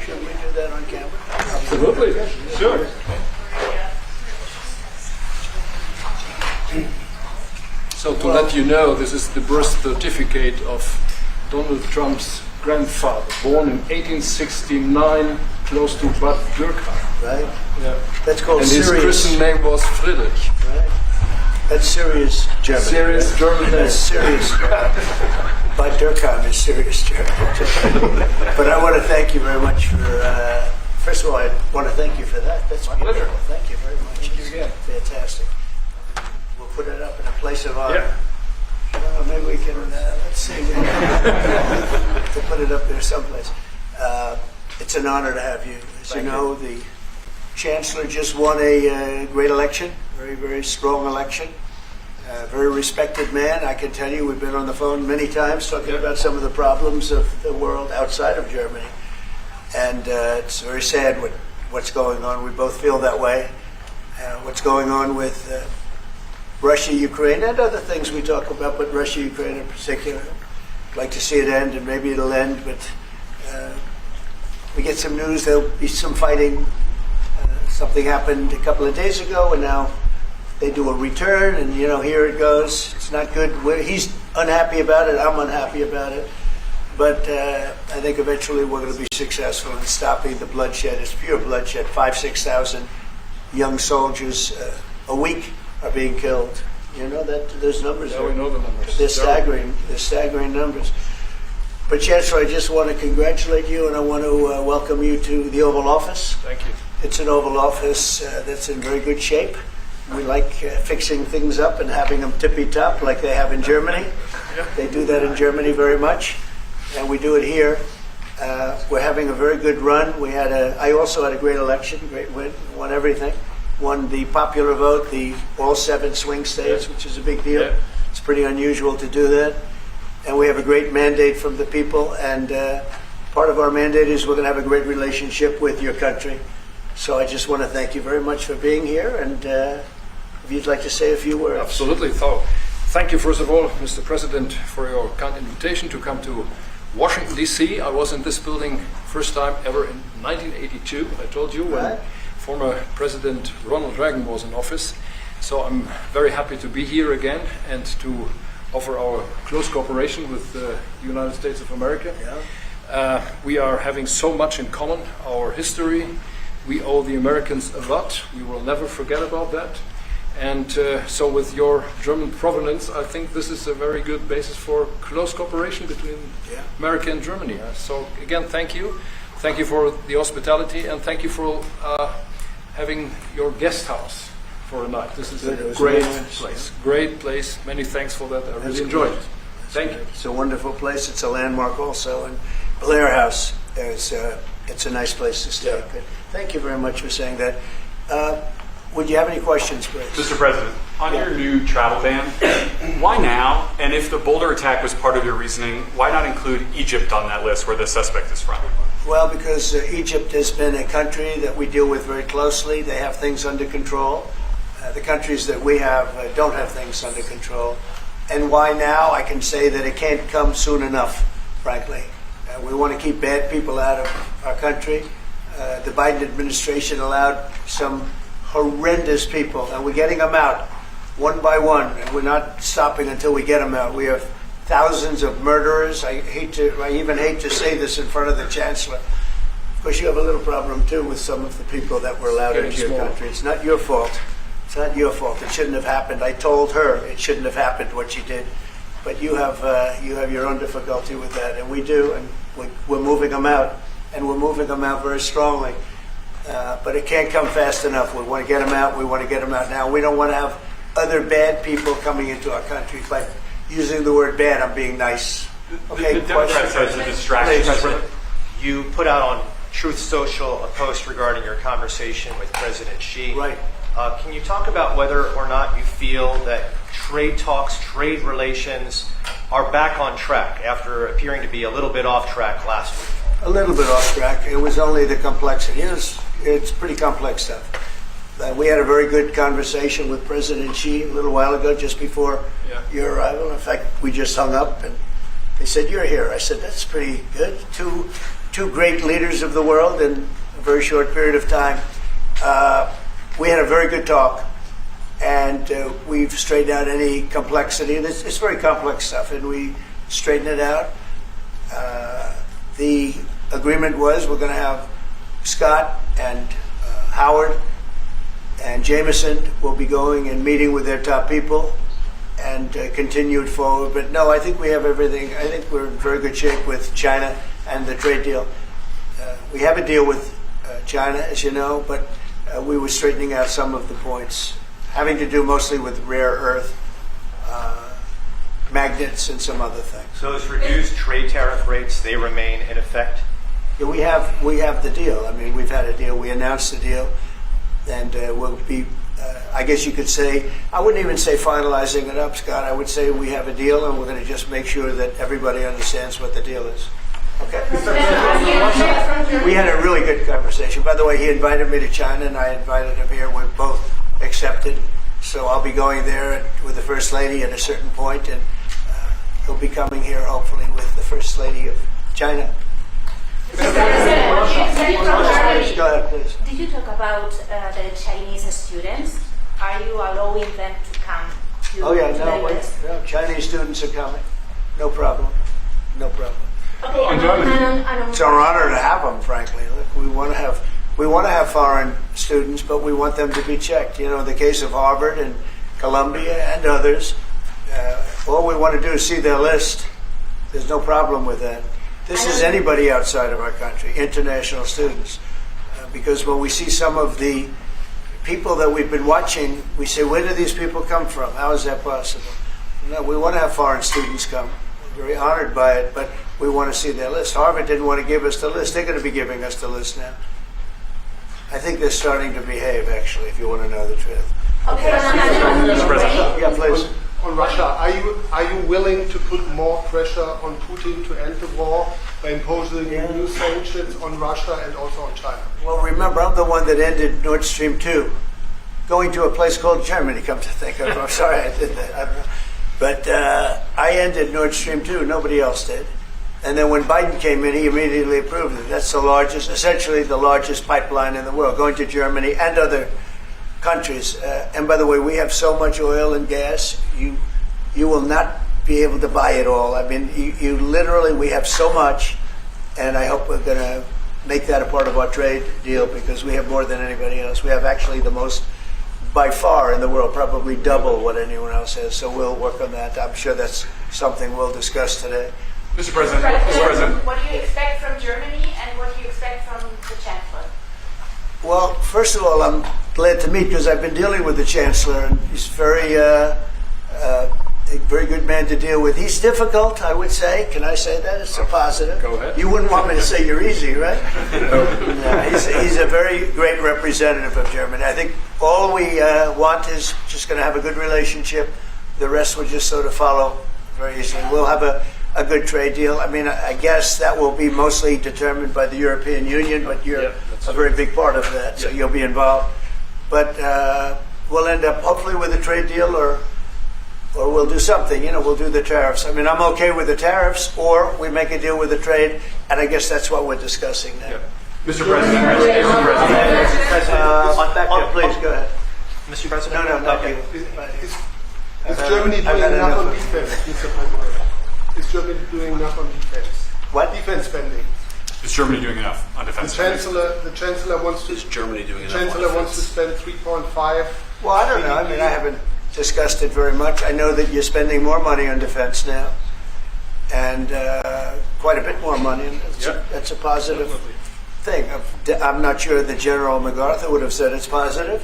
Should we do that on camera? Absolutely, sure. So to let you know, this is the birth certificate of Donald Trump's grandfather, born in 1869, close to Bad Dürkheim. Right? Yeah. That's called And his serious. Christian name was Friedrich. Right? That's serious German. Serious German. That's serious. Bad Dürkheim is serious German. But I want to thank you very much for, first of all, I want to thank you for that. That's My beautiful. pleasure. Thank you very much. Thank you again. Fantastic. We'll put it up in a place of honor. Yeah. Maybe we can, let's see, to put it up there someplace. It's an honor to have you. As you know, the chancellor just won a great election, very, very strong election. Very respected man. I can tell you, we've been on the phone many times talking about some of the problems of the world outside of Germany. And it's very sad what's going on. We both feel that way. What's going on with Russia, Ukraine, and other things we talk about, but Russia, Ukraine in particular. I'd like to see it end, and maybe it'll end, but we get some news, there'll be some fighting. Something happened a couple of days ago, and now they do a return, and here it goes. It's not good. He's unhappy about it, I'm unhappy about it, but I think eventually we're going to be successful in stopping the bloodshed. It's pure bloodshed. 5,000-6,000 young soldiers a week are being killed. You know that those numbers? Yeah, we know the numbers. They're staggering. They're staggering numbers. But Chancellor, I just want to congratulate you, and I want to welcome you to the Oval Office. Thank you. It's an Oval Office that's in very good shape. We like fixing things up and having them tippy-top like they have in Germany. Yeah. They do that in Germany very much, and we do it here. We're having a very good run. I also had a great election, great win, won everything. Won the popular vote, all 7 swing states, which is a big deal. Yeah. It's pretty unusual to do that. And we have a great mandate from the people, and part of our mandate is we're going to have a great relationship with your country. So I just want to thank you very much for being here, and if you'd like to say a few words. Absolutely. So, thank you, first of all, Mr. President, for your kind invitation to come to Washington, D.C. I was in this building first time ever in 1982, I told you, when former President Ronald Reagan was in office. So I'm very happy to be here again and to offer our close cooperation with the United States of America. Yeah. We are having so much in common, our history. We owe the Americans a lot. We will never forget about that. And so with your German provenance, I think this is a very good basis for close cooperation between America and Germany. So again, thank you. Thank you for the hospitality, and thank you for having your guest house for a night. This is a great place. Great place. Many thanks for that. I really enjoyed it. Thank you. It's a wonderful place. It's a landmark also. And Blair House, it's a nice place to stay. Yeah. Thank you very much for saying that. Would you have any questions, please? Mr. President, on your new travel ban, why now? And if the Boulder attack was part of your reasoning, why not include Egypt on that list where the suspect is from? Well, because Egypt has been a country that we deal with very closely. They have things under control. The countries that we have don't have things under control. And why now? I can say that it can't come soon enough, frankly. We want to keep bad people out of our country. The Biden administration allowed some horrendous people, and we're getting them out one by one, and we're not stopping until we get them out. We have thousands of murderers. I even hate to say this in front of the chancellor. Of course, you have a little problem too with some of the people that were allowed into your country. It's not your fault. It's not your fault. It shouldn't have happened. I told her it shouldn't have happened what she did, but you have your own difficulty with that, and we do, and we're moving them out, and we're moving them out very strongly. But it can't come fast enough. We want to get them out. We want to get them out now. We don't want to have other bad people coming into our country. By using the word bad, I'm being nice. Okay, the Democrat says a distraction. President, you put out on Truth Social a post regarding your conversation with President Xi. Right. Can you talk about whether or not you feel that trade talks, trade relations are back on track after appearing to be a little bit off track last week? A little bit off track. It was only the complexity. It's pretty complex stuff. We had a very good conversation with President Xi a little while ago, just before your arrival. In fact, we just hung up, and They said, "You're here." I said, "That's pretty good. Two great leaders of the world in a very short period of time." We had a very good talk, and we've straightened out any complexity. And it's very complex stuff, and we straightened it out. The agreement was we're going to have Scott and Howard and Jameson will be going and meeting with their top people and continue it forward. But no, I think we have everything. I think we're in very good shape with China and the trade deal. We have a deal with China, as you know, but we were straightening out some of the points, having to do mostly with rare earth, magnets, and some other things. So those reduced trade tariff rates, they remain in effect? Yeah, we have the deal. I mean, we've had a deal. We announced the deal, and we'll be. I guess you could say, I wouldn't even say finalizing it up, Scott. I would say we have a deal, and we're going to just make sure that everybody understands what the deal is. Okay. We had a really good conversation. By the way, he invited me to China, and I invited him here. We're both accepted. So I'll be going there with the First Lady at a certain point, and he'll be coming here hopefully with the First Lady of China. Go ahead, please. Did you talk about the Chinese students? Are you allowing them to come to, Oh yeah, to the US? no, Chinese students are coming. No problem. No problem. Okay, On and Germany. on It's our honor to have them, frankly. Look, we want to have foreign students, but we want them to be checked. You know, in the case of Harvard and Columbia and others, all we want to do is see their list. There's no problem with that. This is anybody outside of our country, international students. Because when we see some of the people that we've been watching, we say, where do these people come from? How is that possible? No, we want to have foreign students come. We're very honored by it, but we want to see their list. Harvard didn't want to give us the list. They're going to be giving us the list now. I think they're starting to behave, actually, if you want to know the truth. Okay, Mr. President. Yeah, please. On Russia, are you willing to put more pressure on Putin to end the war by imposing new sanctions on Russia and also on China? Well, remember, I'm the one that ended Nord Stream 2, going to a place called Germany, come to think of it. I'm sorry I did that. I don't know. But I ended Nord Stream 2. Nobody else did. And then when Biden came in, he immediately approved it. That's the largest, essentially the largest pipeline in the world, going to Germany and other countries. And by the way, we have so much oil and gas, you will not be able to buy it all. I mean, you literally, we have so much, and I hope we're going to make that a part of our trade deal because we have more than anybody else. We have actually the most by far in the world, probably double what anyone else has. So we'll work on that. I'm sure that's something we'll discuss today. Mr. President. Mr. President. What do you expect from Germany and what do you expect from the Chancellor? Well, first of all, I'm glad to meet because I've been dealing with the Chancellor, and he's a very good man to deal with. He's difficult, I would say. Can I say that? It's a positive. Go ahead. You wouldn't want me to say you're easy, right? No, he's a very great representative of Germany. I think all we want is just going to have a good relationship. The rest will just sort of follow very easily. We'll have a good trade deal. I mean, I guess that will be mostly determined by the European Union, but you're a very big part of that, so you'll be involved. But we'll end up hopefully with a trade deal or we'll do something, we'll do the tariffs. I mean, I'm okay with the tariffs, or we make a deal with the trade, and I guess that's what we're discussing now. Mr. President. Mr. President. Back there, please, go ahead. Mr. President? No, not Okay. you. Is Germany doing enough on defense, Mr. President? Is Germany doing enough on defense? What? Defense spending. Is Germany doing enough on defense? The Chancellor wants to. Is Germany doing enough? Chancellor wants to spend 3.5. Well, I don't know. I mean, I haven't discussed it very much. I know that you're spending more money on defense now, and quite a bit more money. And that's a positive thing. I'm not sure that General MacArthur would have said it's positive.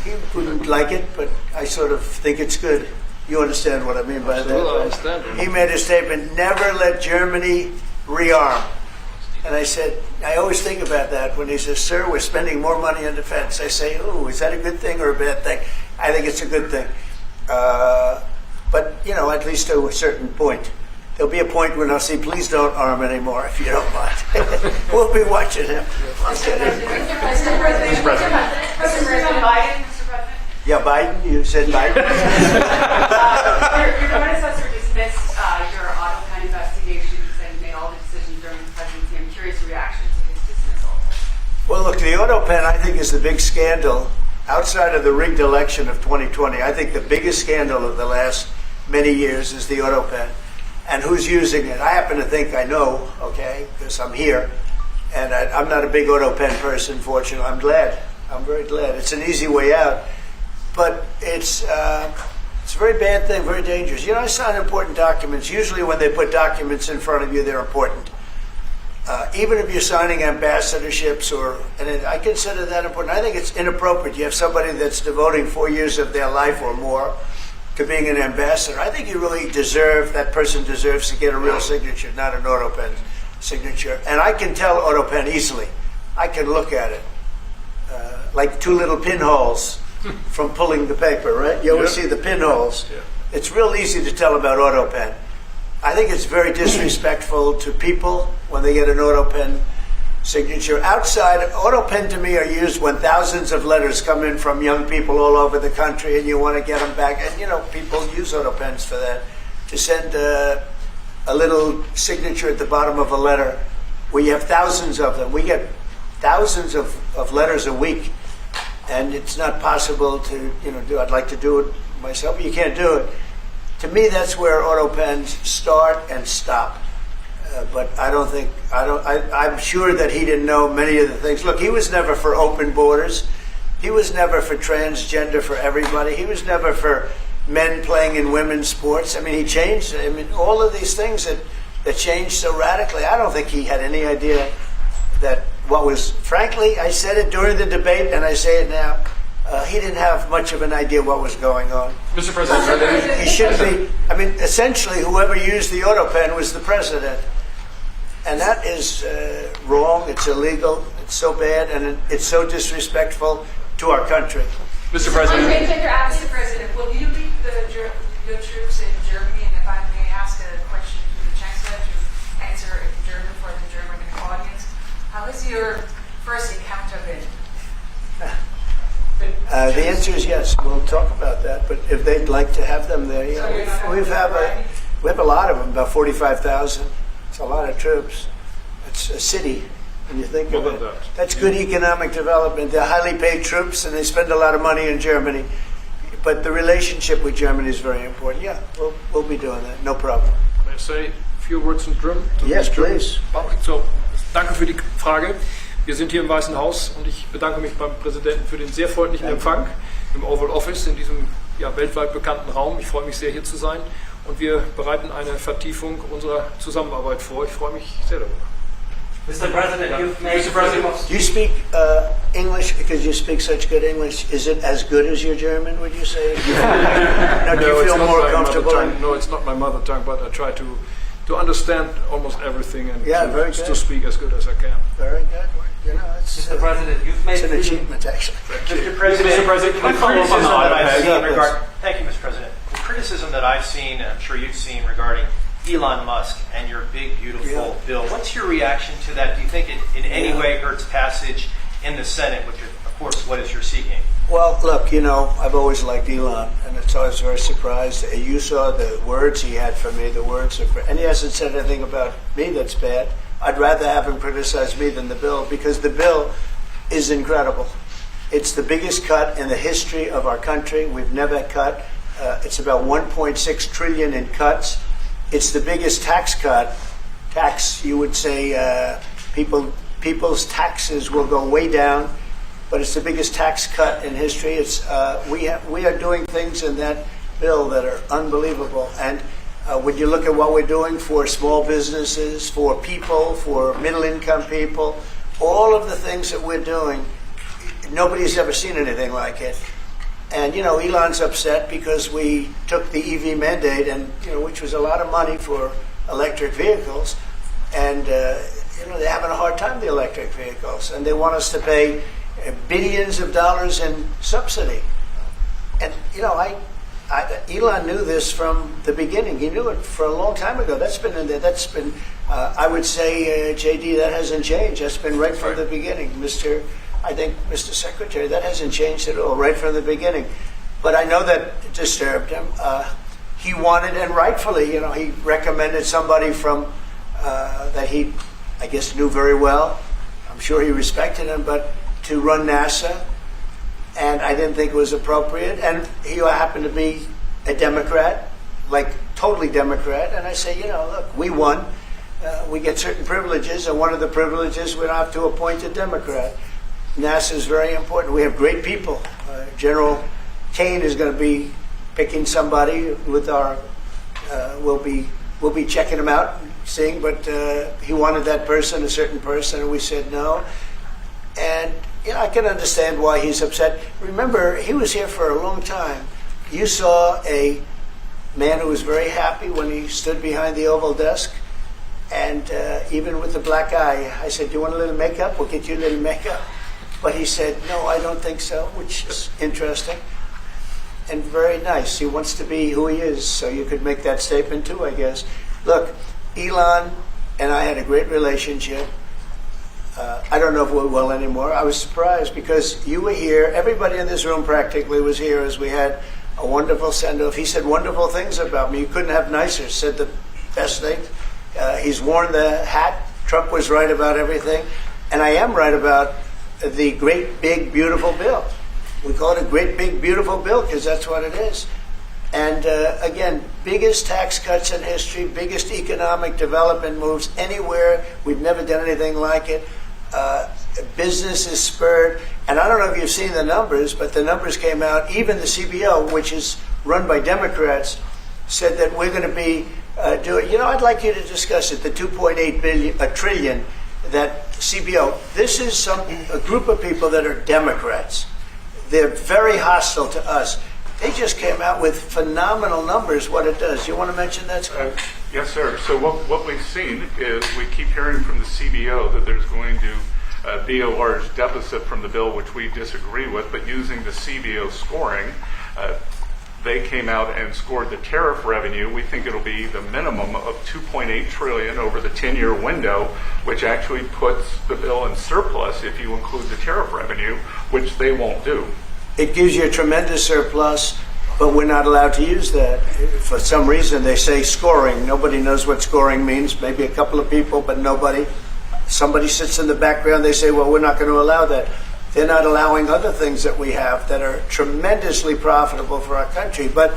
He wouldn't like it, but I sort of think it's good. You understand what I mean by Absolutely, I that? understand. He made a statement: never let Germany rearm. And I said, I always think about that when he says, sir, we're spending more money on defense. I say, oh, is that a good thing or a bad thing? I think it's a good thing. But, at least to a certain point. There'll be a point when I'll say, please don't arm anymore, if you don't mind. We'll be watching him. President Biden, Mr. President. Yeah, Biden, you said Biden? Your predecessor dismissed your auto pen the auto pen, I think, is the big scandal outside of the rigged election of 2020. I think the biggest scandal of the last many years is the auto pen. And who's using it? I happen to think I know, okay, because I'm here. And I'm not a big auto pen person, fortunately. I'm glad. I'm very glad. It's an easy way out. But it's a very bad thing, very dangerous. You know, I sign important documents. Usually when they put documents in front of you, they're important. Even if you're signing ambassadorships, and I consider that important. I think it's inappropriate. You have somebody that's devoting 4 years of their life or more to being an ambassador. I think you really that person deserves to get a real signature, not an auto pen signature. And I can tell auto pen easily. I can look at it. Like two little pinholes from pulling the paper, right? You always see the pinholes. Yeah. It's real easy to tell about auto pen. I think it's very disrespectful to people when they get an auto pen signature. Outside, auto pen to me are used when thousands of letters come in from young people all over the country and you want to get them back. And, you know, people use auto pens for that, to send a little signature at the bottom of a letter. We have thousands of them. We get thousands of letters a week, and it's not possible to, do. I'd like to do it myself, but you can't do it. To me, that's where auto pens start and stop. But I'm sure that he didn't know many of the things. Look, he was never for open borders. He was never for transgender for everybody. He was never for men playing in women's sports. I mean, he changed. I mean, all of these things that changed so radically. I don't think he had any idea that frankly, I said it during the debate and I say it now, he didn't have much of an idea what was going on. Mr. President, He shouldn't be. I mean, essentially, whoever used the auto pen was the president. And that is wrong, it's illegal, it's so bad, and it's so disrespectful to our country. Mr. President. Mr. President, will you lead your troops in Germany? And if I may ask a question to the chancellor to answer in German for the German audience, how has your first encounter been? The answer is yes. We'll talk about that. But if they'd like to have them there, we have a lot of them, about 45,000. It's a lot of troops. It's a city when you think of it. That's good economic development. They're highly paid troops, and they spend a lot of money in Germany. But the relationship with Germany is very important. Yeah, we'll be doing that. No problem. May I say a few words in German? Yes, please. So, danke für die Frage. Wir sind hier im Weißen Haus und ich bedanke mich beim Präsidenten für den sehr freundlichen Empfang im Oval Office in diesem weltweit bekannten Raum. Ich freue mich sehr, hier zu sein und wir bereiten eine Vertiefung unserer Zusammenarbeit vor. Ich freue mich sehr darüber. Mr. President, you've made Mr. President. Do you speak English because you speak such good English? Is it as good as your German, would you say? Now, do you it's feel not more my comfortable? mother tongue. No, it's not my mother tongue, but I try to understand almost everything and very good. to speak as good as I can. Very good. It's Mr. President, you've made an achievement, actually. Mr. President, Mr. President, can I the follow up on the criticism that auto I've pen? seen Yeah, regarding, thank you, Mr. President. The criticism that I've seen, and I'm sure you've seen, regarding Elon Musk and your big, beautiful bill. What's your reaction to that? Do you think it in any way hurts passage in the Senate, which, of course, what is you're seeking? Well, look, I've always liked Elon, and it's always very surprised. You saw the words he had for me, and he hasn't said anything about me that's bad. I'd rather have him criticize me than the bill, because the bill is incredible. It's the biggest cut in the history of our country. We've never cut. It's about 1.6 trillion in cuts. It's the biggest tax cut. You would say, people's taxes will go way down, but it's the biggest tax cut in history. It's we are doing things in that bill that are unbelievable. And when you look at what we're doing for small businesses, for people, for middle-income people, all of the things that we're doing, nobody's ever seen anything like it. And, Elon's upset because we took the EV mandate, and which was a lot of money for electric vehicles. And, they're having a hard time, the electric vehicles. And they want us to pay billions of dollars in subsidy. And, Elon knew this from the beginning. He knew it for a long time ago. That's been in there. That's been, I would say, JD, that hasn't changed. That's been right from the beginning. Mr. Secretary, that hasn't changed at all, right from the beginning. But I know that disturbed him. He wanted, and rightfully, he recommended somebody from that he, I guess, knew very well. I'm sure he respected him, but to run NASA, and I didn't think it was appropriate. And he happened to be a Democrat, like totally Democrat. And I say, you know, look, we won. We get certain privileges, and one of the privileges, we don't have to appoint a Democrat. NASA is very important. We have great people. General Kane is going to be picking somebody with our. We'll be checking him out, seeing. But he wanted that person, a certain person, and we said no. And you know, I can understand why he's upset. Remember, he was here for a long time. You saw a man who was very happy when he stood behind the Oval desk. And even with the black eye, I said, do you want a little makeup? We'll get you a little makeup. But he said, no, I don't think so, which is interesting. And very nice. He wants to be who he is, so you could make that statement too, I guess. Look, Elon and I had a great relationship. I don't know if we will anymore. I was surprised because you were here. Everybody in this room practically was here as we had a wonderful send-off. He said wonderful things about me. You couldn't have nicer, said the best thing. He's worn the hat. Trump was right about everything. And I am right about the great, big, beautiful bill. We call it a great, big, beautiful bill because that's what it is. And again, biggest tax cuts in history, biggest economic development moves anywhere. We've never done anything like it. Business is spurred. And I don't know if you've seen the numbers, but the numbers came out. Even the CBO, which is run by Democrats, said that we're going to be doing, you know, I'd like you to discuss it, the 2.8 trillion, that CBO. This is a group of people that are Democrats. They're very hostile to us. They just came out with phenomenal numbers, what it does. You want to mention that, Scott? Yes, sir. So what we've seen is we keep hearing from the CBO that there's going to be a large deficit from the bill, which we disagree with, but using the CBO scoring, they came out and scored the tariff revenue. We think it'll be the minimum of 2.8 trillion over the 10-year window, which actually puts the bill in surplus if you include the tariff revenue, which they won't do. It gives you a tremendous surplus, but we're not allowed to use that. For some reason, they say scoring. Nobody knows what scoring means. Maybe a couple of people, but nobody. Somebody sits in the background. They say, well, we're not going to allow that. They're not allowing other things that we have that are tremendously profitable for our country. But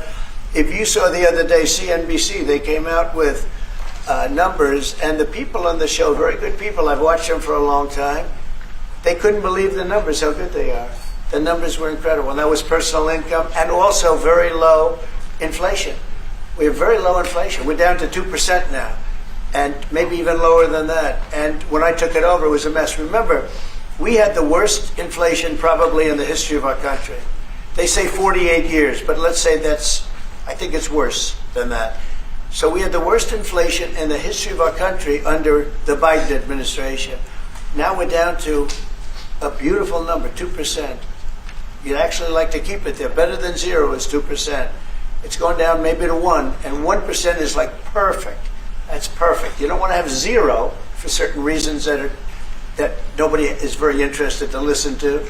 if you saw the other day, CNBC, they came out with numbers, and the people on the show, very good people, I've watched them for a long time, they couldn't believe the numbers, how good they are. The numbers were incredible. And that was personal income and also very low inflation. We have very low inflation. We're down to 2% now, and maybe even lower than that. And when I took it over, it was a mess. Remember, we had the worst inflation probably in the history of our country. They say 48 years, but let's say I think it's worse than that. So we had the worst inflation in the history of our country under the Biden administration. Now we're down to a beautiful number, 2%. You'd actually like to keep it there. Better than zero is 2%. It's going down maybe to 1, and 1% is like perfect. That's perfect. You don't want to have zero for certain reasons that nobody is very interested to listen to.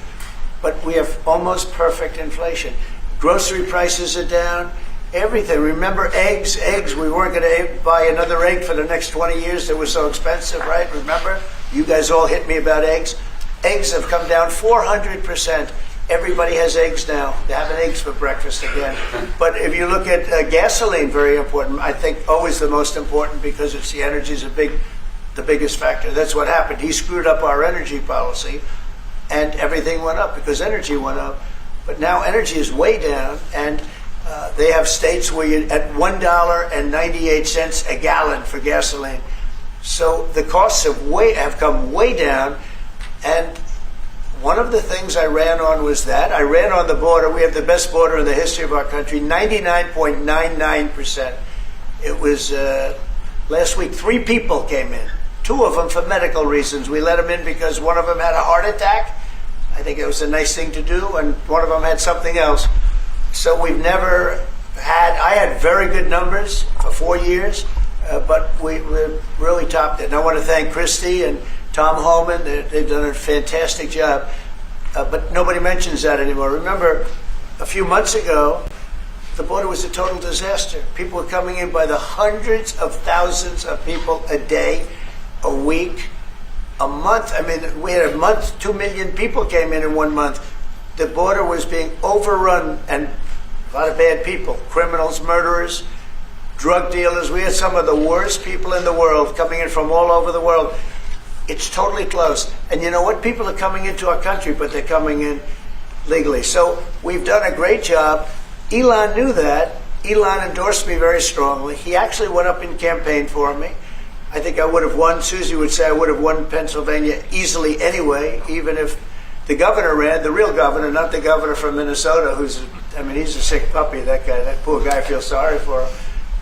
But we have almost perfect inflation. Grocery prices are down. Everything. Remember eggs? Eggs. We weren't going to buy another egg for the next 20 years. They were so expensive, right? Remember? You guys all hit me about eggs. Eggs have come down 400%. Everybody has eggs now. They're having eggs for breakfast again. But if you look at gasoline, very important. I think always the most important because it's the energy is the biggest factor. That's what happened. He screwed up our energy policy, and everything went up because energy went up. But now energy is way down, and they have states where you're at $1.98 a gallon for gasoline. So the costs have come way down, and one of the things I ran on was that. I ran on the border. We have the best border in the history of our country, 99.99%. It was last week, 3 people came in, 2 of them for medical reasons. We let them in because one of them had a heart attack. I think it was a nice thing to do, and one of them had something else. So we've never I had very good numbers for 4 years, but we really topped it. And I want to thank Christie and Tom Holman. They've done a fantastic job. But nobody mentions that anymore. Remember, a few months ago, the border was a total disaster. People were coming in by the hundreds of thousands of people a day, a week. a month. I mean, we had a month, 2 million people came in 1 month. The border was being overrun, and a lot of bad people, criminals, murderers, drug dealers. We had some of the worst people in the world coming in from all over the world. It's totally closed. And you know what? People are coming into our country, but they're coming in legally. So we've done a great job. Elon knew that. Elon endorsed me very strongly. He actually went up and campaigned for me. I think I would have won. Susie would say I would have won Pennsylvania easily anyway, even if the governor ran, the real governor, not the governor from Minnesota, he's a sick puppy, that guy. That poor guy, I feel sorry for him.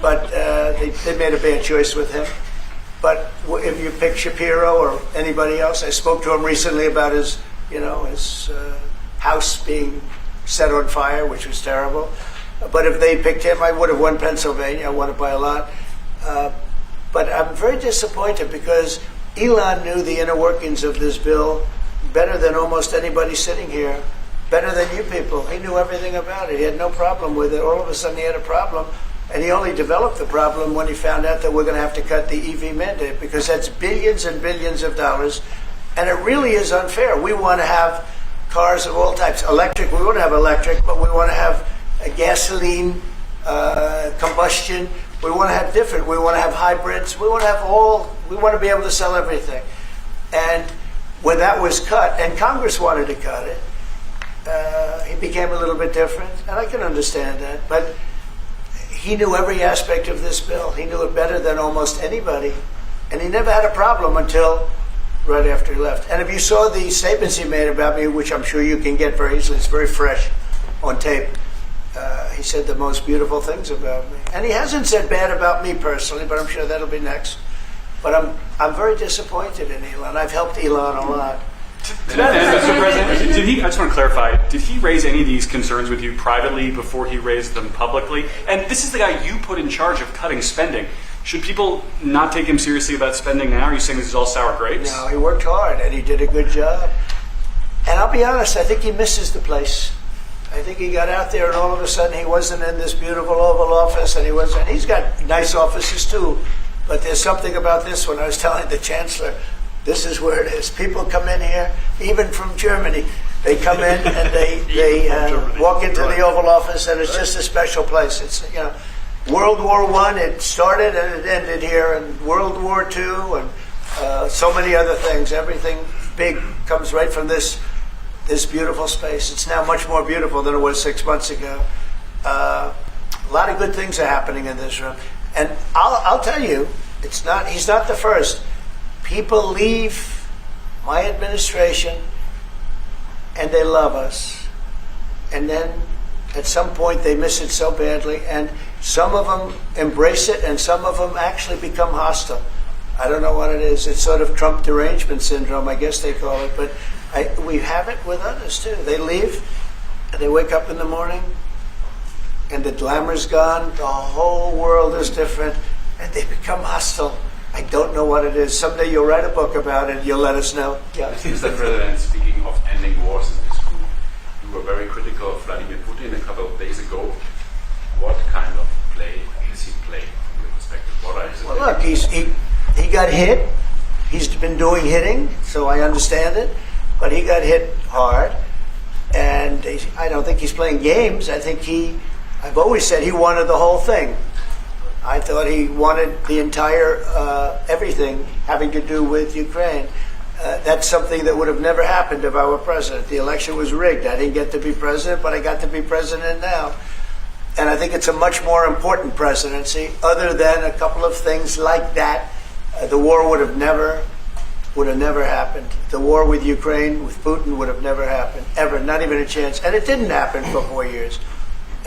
But they made a bad choice with him. But if you pick Shapiro or anybody else, I spoke to him recently about his house being set on fire, which was terrible. But if they picked him, I would have won Pennsylvania. I won it by a lot. But I'm very disappointed because Elon knew the inner workings of this bill better than almost anybody sitting here, better than you people. He knew everything about it. He had no problem with it. All of a sudden he had a problem, and he only developed the problem when he found out that we're going to have to cut the EV mandate, because that's billions and billions of dollars, and it really is unfair. We want to have cars of all types. Electric, we want to have electric, but we want to have a gasoline, combustion. We want to have different. We want to have hybrids. We want to have all. We want to be able to sell everything. And when that was cut, and Congress wanted to cut it, it became a little bit different. And I can understand that. But he knew every aspect of this bill. He knew it better than almost anybody. And he never had a problem until right after he left. And if you saw the statements he made about me, which I'm sure you can get very easily, it's very fresh on tape. He said the most beautiful things about me. And he hasn't said bad about me personally, but I'm sure that'll be next. But I'm very disappointed in Elon. I've helped Elon a lot. Mr. President, I just want to clarify, did he raise any of these concerns with you privately before he raised them publicly? And this is the guy you put in charge of cutting spending. Should people not take him seriously about spending now? Are you saying this is all sour grapes? No, he worked hard and he did a good job. And I'll be honest, I think he misses the place. I think he got out there and all of a sudden he wasn't in this beautiful Oval Office, and he's got nice offices too, but there's something about this one. I was telling the chancellor, this is where it is. People come in here, even from Germany. They come in and they walk into the Oval Office, and it's just a special place. It's, World War I, it started and it ended here, and World War II, and so many other things. Everything big comes right from this beautiful space. It's now much more beautiful than it was 6 months ago. A lot of good things are happening in this room. And I'll tell you, he's not the first. People leave my administration and they love us. And then at some point they miss it so badly, and some of them embrace it and some of them actually become hostile. I don't know what it is. It's sort of Trump derangement syndrome, I guess they call it. But we have it with others too. They leave and they wake up in the morning and the glamour's gone. The whole world is different and they become hostile. I don't know what it is. Someday you'll write a book about it. You'll let us know. Yeah. Mr. President, speaking of ending wars in this group, you were very critical of Vladimir Putin a couple of days ago. What kind of play is he playing from your perspective? What are his Well, look, he got hit. He's been doing hitting, so I understand it. But he got hit hard, and I don't think he's playing games. I think I've always said he wanted the whole thing. I thought he wanted the entire, everything having to do with Ukraine. That's something that would have never happened if I were president. The election was rigged. I didn't get to be president, but I got to be president now. And I think it's a much more important presidency. Other than a couple of things like that, the war would have never happened. The war with Ukraine, with Putin, would have never happened, ever, not even a chance. And it didn't happen for 4 years.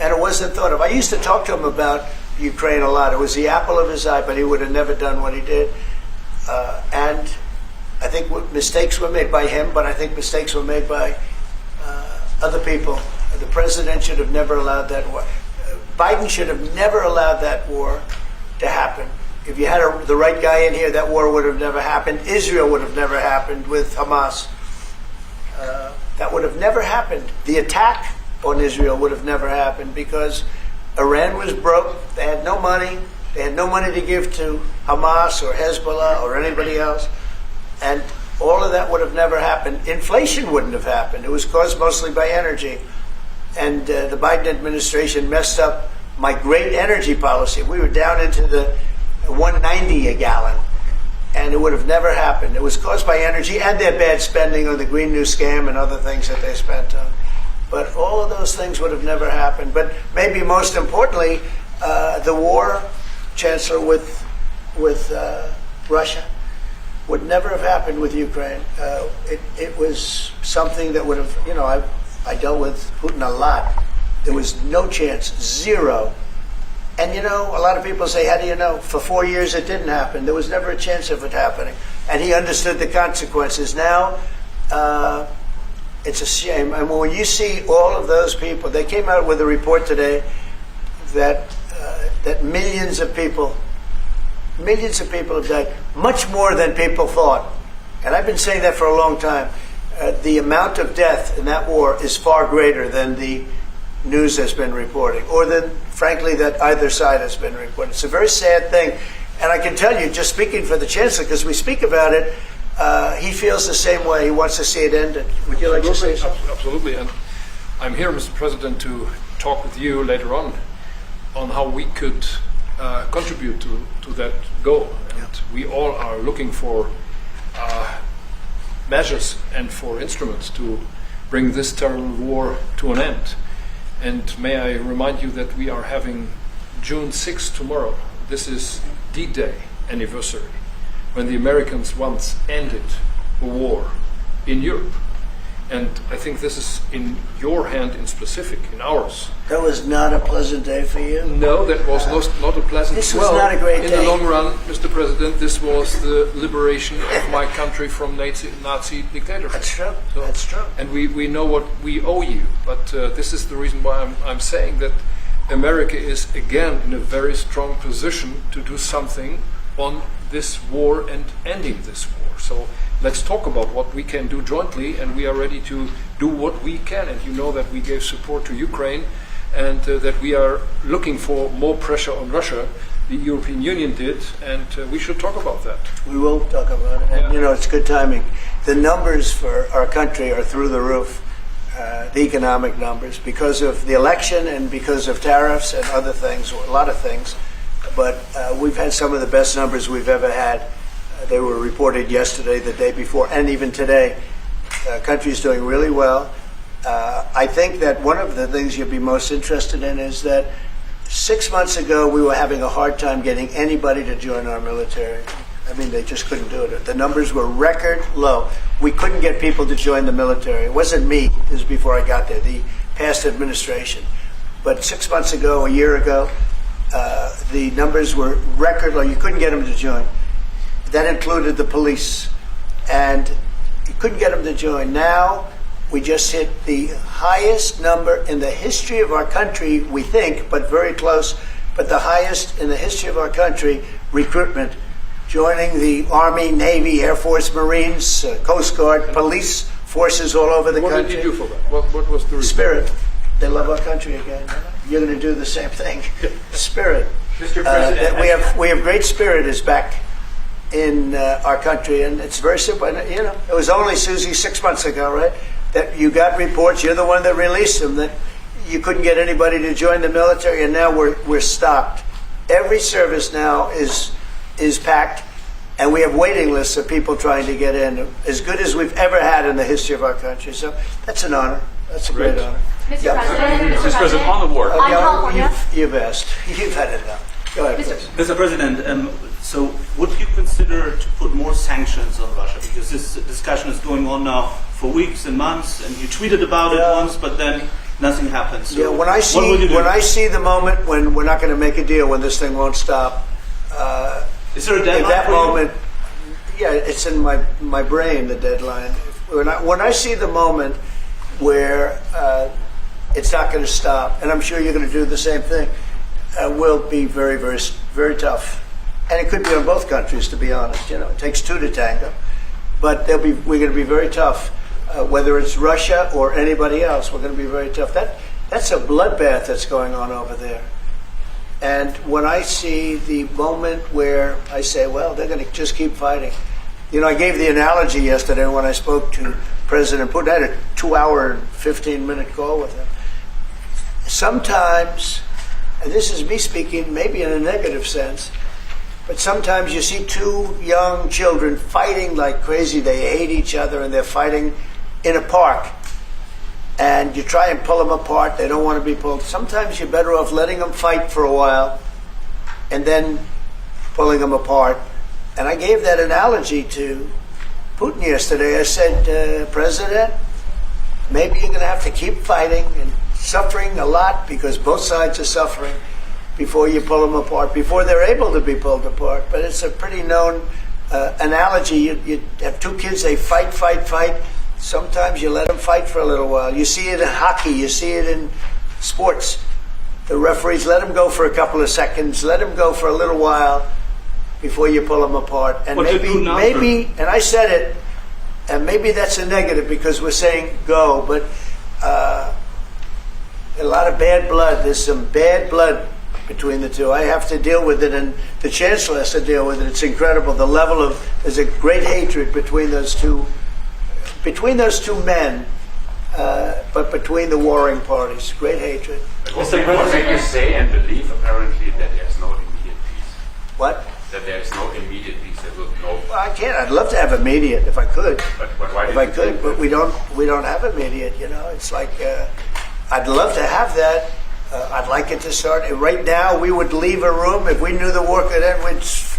And it wasn't thought of. I used to talk to him about Ukraine a lot. It was the apple of his eye, but he would have never done what he did. And I think mistakes were made by him, but I think mistakes were made by other people. The president should have never allowed that war. Biden should have never allowed that war to happen. If you had the right guy in here, that war would have never happened. Israel would have never happened with Hamas. That would have never happened. The attack on Israel would have never happened because Iran was broke. They had no money. They had no money to give to Hamas or Hezbollah or anybody else. And all of that would have never happened. Inflation wouldn't have happened. It was caused mostly by energy. And the Biden administration messed up my great energy policy. We were down into the 190 a gallon, and it would have never happened. It was caused by energy and their bad spending on the Green New Scam and other things that they spent on. But all of those things would have never happened. But maybe most importantly, the war, Chancellor, with Russia would never have happened with Ukraine. It was something that would have, I dealt with Putin a lot. There was no chance, zero. And a lot of people say, how do you know? For 4 years it didn't happen. There was never a chance of it happening. And he understood the consequences. Now, it's a shame. And when you see all of those people, they came out with a report today that millions of people have died, much more than people thought. And I've been saying that for a long time. The amount of death in that war is far greater than the news has been reporting, or than, frankly, that either side has been reporting. It's a very sad thing. And I can tell you, just speaking for the Chancellor, because we speak about it, he feels the same way. He wants to see it ended. Would you like to say something? Absolutely. And I'm here, Mr. President, to talk with you later on how we could contribute to that goal. And we all are looking for measures and for instruments to bring this terrible war to an end. And may I remind you that we are having June 6th tomorrow. This is D-Day anniversary, when the Americans once ended a war in Europe. And I think this is in your hand in specific, in ours. That was not a pleasant day for you? No, that was not a pleasant day. This was not a great day. In the long run, Mr. President, this was the liberation of my country from Nazi dictatorship. That's true. That's true. And we know what we owe you. But this is the reason why I'm saying that America is again in a very strong position to do something on this war and ending this war. So let's talk about what we can do jointly, and we are ready to do what we can. And you know that we gave support to Ukraine, and that we are looking for more pressure on Russia. The European Union did, and we should talk about that. We will talk about it. And, it's good timing. The numbers for our country are through the roof, the economic numbers, because of the election and because of tariffs and other things, a lot of things. But we've had some of the best numbers we've ever had. They were reported yesterday, the day before, and even today. The country is doing really well. I think that one of the things you'll be most interested in is that 6 months ago we were having a hard time getting anybody to join our military. I mean, they just couldn't do it. The numbers were record low. We couldn't get people to join the military. It wasn't me. This was before I got there, the past administration. But 6 months ago, a year ago, the numbers were record low. You couldn't get them to join. That included the police. And you couldn't get them to join. Now, we just hit the highest number in the history of our country, we think, but very close, but the highest in the history of our country, recruitment. Joining the Army, Navy, Air Force, Marines, Coast Guard, police forces all over the country. What did you do for that? What was the reason? Spirit. They love our country again. You're going to do the same thing. Spirit. Mr. President, we have great spirit is back in our country, and it's very simple. And, it was only, Susie, 6 months ago, right, that you got reports. You're the one that released them, that you couldn't get anybody to join the military, and now we're stopped. Every service now is packed, and we have waiting lists of people trying to get in, as good as we've ever had in the history of our country. So that's an honor. That's a great honor. Mr. President, Mr. President, on the war. You've asked. You've had it now. Go ahead, please. Mr. President, so would you consider to put more sanctions on Russia? Because this discussion is going on now for weeks and months, and you tweeted about it once, but then nothing happens. So when I see the moment when we're not going to make a deal, when this thing won't stop, is there a deadline? At that for you? moment, it's in my brain, the deadline. When I see the moment where it's not going to stop, and I'm sure you're going to do the same thing, will be very, very, very tough. And it could be on both countries, to be honest. It takes two to tango. But we're going to be very tough. Whether it's Russia or anybody else, we're going to be very tough. That's a bloodbath that's going on over there. And when I see the moment where I say, well, they're going to just keep fighting, I gave the analogy yesterday when I spoke to President Putin. I had a 2-hour and 15-minute call with him. Sometimes, and this is me speaking maybe in a negative sense, but sometimes you see two young children fighting like crazy. They hate each other and they're fighting in a park. And you try and pull them apart. They don't want to be pulled. Sometimes you're better off letting them fight for a while and then pulling them apart. And I gave that analogy to Putin yesterday. I said, President, maybe you're going to have to keep fighting and suffering a lot because both sides are suffering before you pull them apart, before they're able to be pulled apart. But it's a pretty known analogy. You have two kids, they fight. Sometimes you let them fight for a little while. You see it in hockey. You see it in sports. The referees let them go for a couple of seconds, let them go for a little while before you pull them apart. And maybe, and I said it, and maybe that's a negative because we're saying go, but a lot of bad blood. There's some bad blood between the two. I have to deal with it, and the chancellor has to deal with it. It's incredible. The level of, there's a great hatred between those two men, but between the warring parties. Great hatred. What made you say and believe apparently that there's no immediate peace? What? That there is no immediate peace. There will no. Well, I can't. I'd love to have immediate if I could. But why? If I could, but we don't have immediate. It's like I'd love to have that. I'd like it to start right now. We would leave a room if we knew the war could end.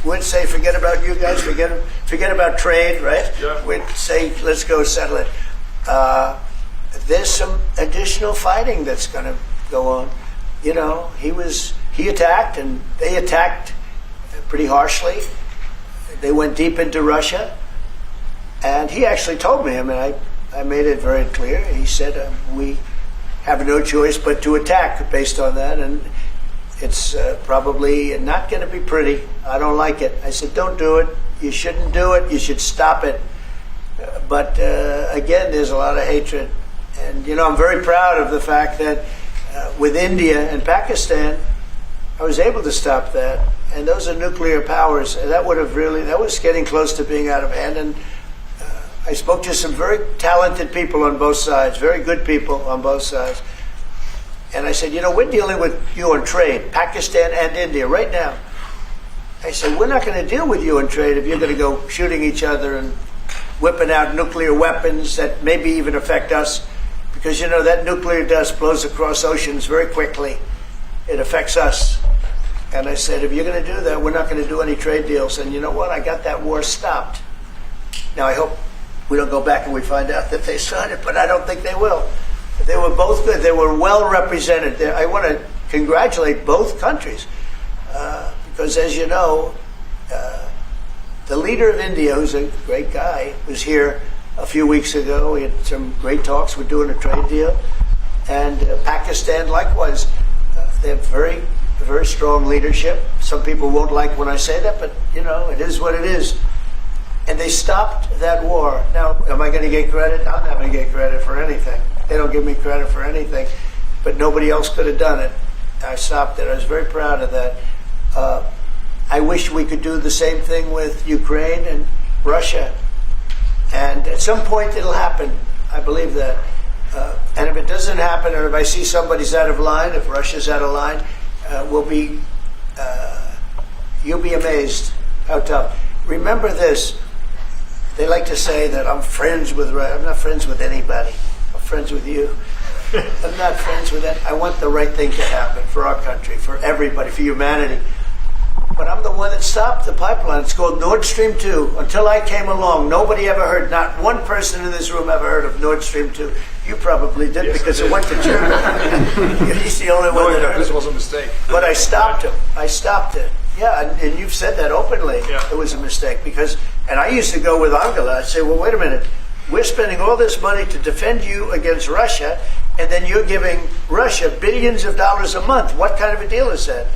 We'd say, forget about you guys. Forget about trade, right? Yeah. We'd say, let's go settle it. There's some additional fighting that's going to go on. He attacked, and they attacked pretty harshly. They went deep into Russia, and he actually told me. I mean, I made it very clear. He said we have no choice but to attack based on that, and it's probably not going to be pretty. I don't like it. I said, don't do it. You shouldn't do it. You should stop it. But again, there's a lot of hatred, and I'm very proud of the fact that with India and Pakistan, I was able to stop that. And those are nuclear powers. And that was getting close to being out of hand. And I spoke to some very talented people on both sides, very good people on both sides. And I said, we're dealing with you on trade, Pakistan and India right now. I said, we're not going to deal with you on trade if you're going to go shooting each other and whipping out nuclear weapons that maybe even affect us. Because, that nuclear dust blows across oceans very quickly. It affects us. And I said, if you're going to do that, we're not going to do any trade deals. And you know what? I got that war stopped. Now, I hope we don't go back and we find out that they started, but I don't think they will. They were both good. They were well represented. I want to congratulate both countries because, as you know, the leader of India, who's a great guy, was here a few weeks ago. We had some great talks. We're doing a trade deal. And Pakistan, likewise, they have very strong leadership. Some people won't like when I say that, but, it is what it is. And they stopped that war. Now, am I going to get credit? I'm not going to get credit for anything. They don't give me credit for anything. But nobody else could have done it. I stopped it. I was very proud of that. I wish we could do the same thing with Ukraine and Russia. And at some point it'll happen. I believe that. And if it doesn't happen, or if I see somebody's out of line, if Russia's out of line, you'll be amazed how tough. Remember this. They like to say that I'm friends with Russia. I'm not friends with anybody. I'm friends with you. I'm not friends with that. I want the right thing to happen for our country, for everybody, for humanity. But I'm the one that stopped the pipeline. It's called Nord Stream 2. Until I came along, nobody ever heard, not one person in this room ever heard of Nord Stream 2. You probably did, yes, because it went to Germany. He's the only one that heard this it. was a mistake. But I stopped him. I stopped it. Yeah, and you've said that openly. Yeah. It was a mistake because, and I used to go with Angela. I'd say, well, wait a minute. We're spending all this money to defend you against Russia, and then you're giving Russia billions of dollars a month. What kind of a deal is that?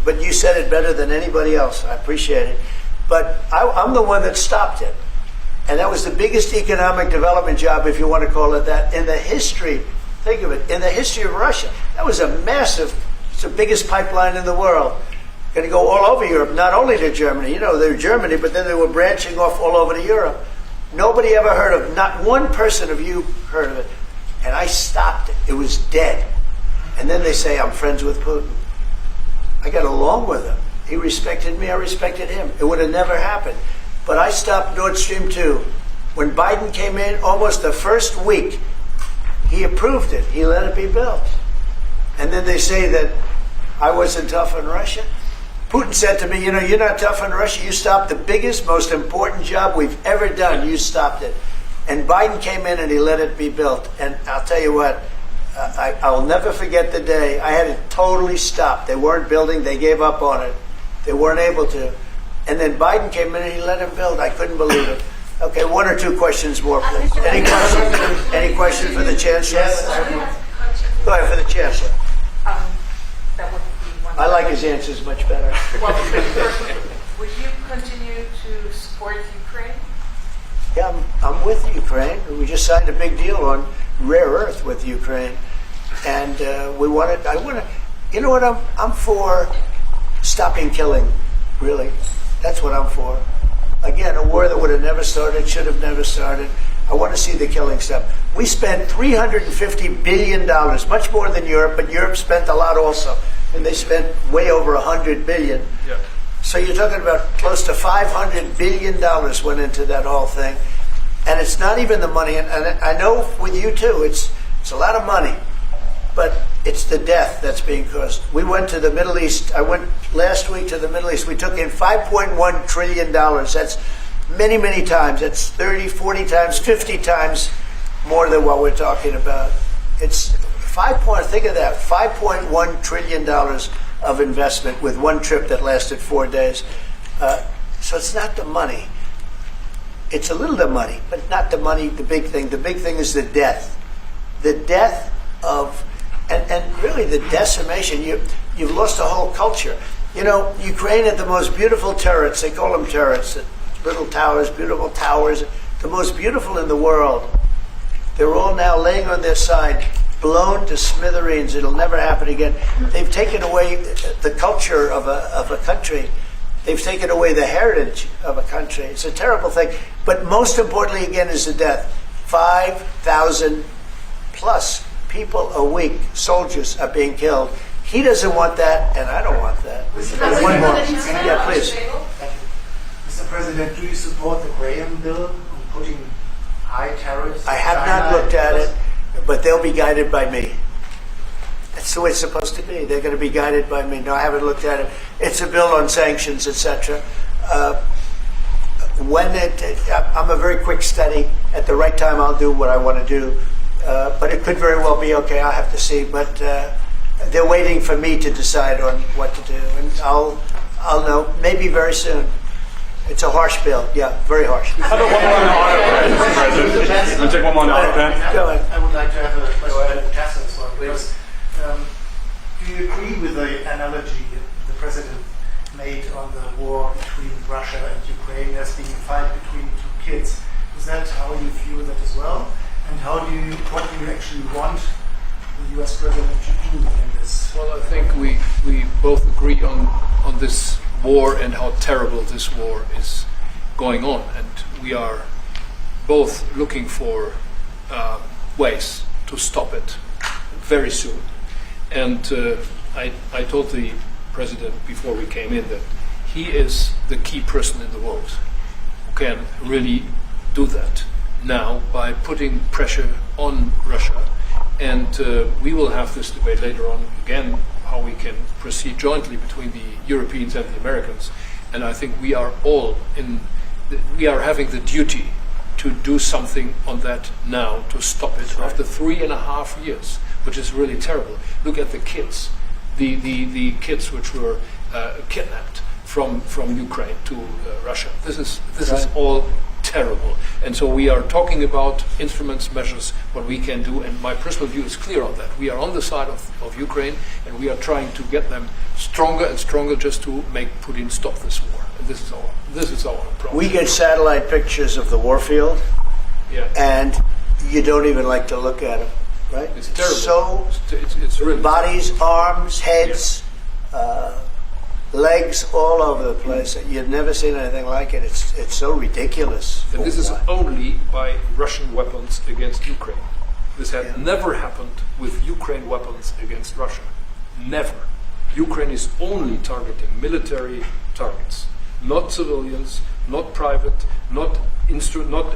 But you said it better than anybody else. I appreciate it. But I'm the one that stopped it. And that was the biggest economic development job, if you want to call it that, in the history, think of it, in the history of Russia. That was a massive, it's the biggest pipeline in the world. going to go all over Europe, not only to Germany. You know, they're Germany, but then they were branching off all over to Europe. Nobody ever heard of it. Not one person of you heard of it. And I stopped it. It was dead. And then they say, I'm friends with Putin. I got along with him. He respected me, I respected him. It would have never happened. But I stopped Nord Stream 2. When Biden came in, almost the first week, he approved it. He let it be built. And then they say that I wasn't tough on Russia. Putin said to me, you know, you're not tough on Russia. You stopped the biggest, most important job we've ever done. You stopped it. And Biden came in and he let it be built. And I'll tell you what, I'll never forget the day. I had it totally stopped. They weren't building. They gave up on it. They weren't able to. And then Biden came in and he let him build. I couldn't believe it. Okay, one or two questions more, please. Any questions? Any questions for the Chancellor? Go ahead, for the Chancellor. That would be one. I like his answers much better. Well, would you continue to support Ukraine? Yeah, I'm with Ukraine. We just signed a big deal on rare earth with Ukraine. And I want to, you know what, I'm for stopping killing, really. That's what I'm for. Again, a war that would have never started, should have never started. I want to see the killing stop. We spent $350 billion, much more than Europe, but Europe spent a lot also. And they spent way over $100 billion. Yeah. So you're talking about close to $500 billion went into that whole thing. And it's not even the money, and I know with you too, it's a lot of money, but it's the death that's being caused. We went to the Middle East. I went last week to the Middle East. We took in $5.1 trillion. That's many, many times. That's 30, 40 times, 50 times more than what we're talking about. It's think of that, $5.1 trillion of investment with one trip that lasted 4 days. So it's not the money. It's a little the money, but not the money, the big thing. The big thing is the death. The death of, and really the decimation. You've lost a whole culture. You know, Ukraine had the most beautiful turrets. They call them turrets. Little towers, beautiful towers. The most beautiful in the world. They're all now laying on their side, blown to smithereens. It'll never happen again. They've taken away the culture of a country. They've taken away the heritage of a country. It's a terrible thing. But most importantly, again, is the death. 5,000 plus people a week, soldiers, are being killed. He doesn't want that, and I don't want that. And one more. Yeah, please. Mr. President, do you support the Graham bill on putting high tariffs? I have not looked at it, but they'll be guided by me. That's the way it's supposed to be. They're going to be guided by me. No, I haven't looked at it. It's a bill on sanctions, etc. I'm a very quick study. At the right time, I'll do what I want to do. But it could very well be okay. I'll have to see. But they're waiting for me to decide on what to do, and I'll know maybe very soon. It's a harsh bill. Yeah, very harsh. How about one more on the auto, Mr. President? I'll take one more on the auto pen. Go ahead. I would like to have a question to the Chancellor as well. Because, do you agree with the analogy the President made on the war between Russia and Ukraine as being a fight between two kids? Is that how you view that as well? And what do you actually want the US President to do in this? Well, I think we both agree on this war and how terrible this war is going on. And we are both looking for ways to stop it very soon. And I told the President before we came in that he is the key person in the world who can really do that now by putting pressure on Russia. And we will have this debate later on again, how we can proceed jointly between the Europeans and the Americans. And I think we are all we are having the duty to do something on that now to stop it after 3.5 years, which is really terrible. Look at the kids, the kids which were kidnapped from Ukraine to Russia. This is all terrible. And so we are talking about instruments, measures, what we can do, and my personal view is clear on that. We are on the side of Ukraine, and we are trying to get them stronger and stronger just to make Putin stop this war. And this is our approach. We get satellite pictures of the warfield, and you don't even like to look at them, right? It's terrible. So it's really bodies, arms, heads, legs all over the place. You've never seen anything like it. It's so ridiculous. And this is only by Russian weapons against Ukraine. This had never happened with Ukraine weapons against Russia. Never. Ukraine is only targeting military targets, not civilians, not private, not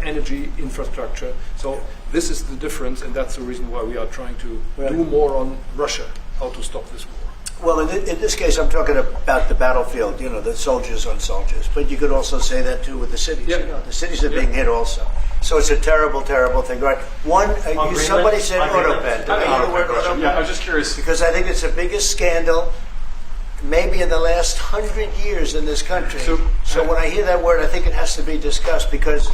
energy infrastructure. So this is the difference, and that's the reason why we are trying to do more on Russia, how to stop this war. Well, in this case, I'm talking about the battlefield, the soldiers on soldiers. But you could also say that, too, with the cities. Yeah. The cities are being hit also. So it's a terrible, terrible thing. Right? Somebody said autopen. Did I hear the word autopen? Yeah, I was just curious. Because I think it's the biggest scandal maybe in the last 100 years in this country. So when I hear that word, I think it has to be discussed because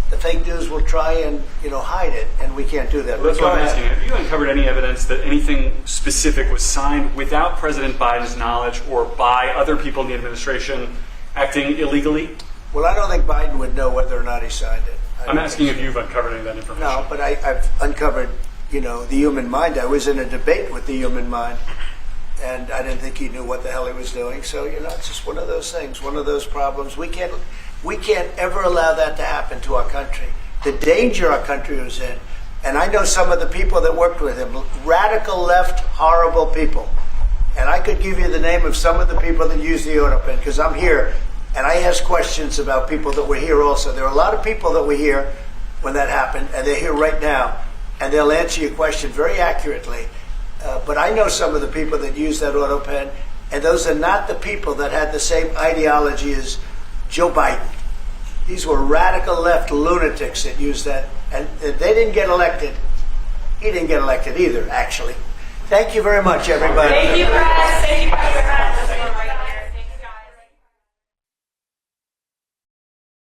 the fake news will try and hide it, and we can't do that. Well, that's what I'm asking. Have you uncovered any evidence that anything specific was signed without President Biden's knowledge or by other people in the administration acting illegally? Well, I don't think Biden would know whether or not he signed it. I'm asking if you've uncovered any of that information. No, but I've uncovered, the human mind. I was in a debate with the human mind, and I didn't think he knew what the hell he was doing. So, it's just one of those things, one of those problems. We can't ever allow that to happen to our country. The danger our country was in, and I know some of the people that worked with him, radical left, horrible people. And I could give you the name of some of the people that use the autopen, because I'm here, and I ask questions about people that were here also. There are a lot of people that were here when that happened, and they're here right now, and they'll answer your question very accurately. But I know some of the people that use that autopen, and those are not the people that had the same ideology as Joe Biden. These were radical left lunatics that used that, and they didn't get elected. He didn't get elected either, actually. Thank you very much, everybody. Thank you, Press. Thank you, Press.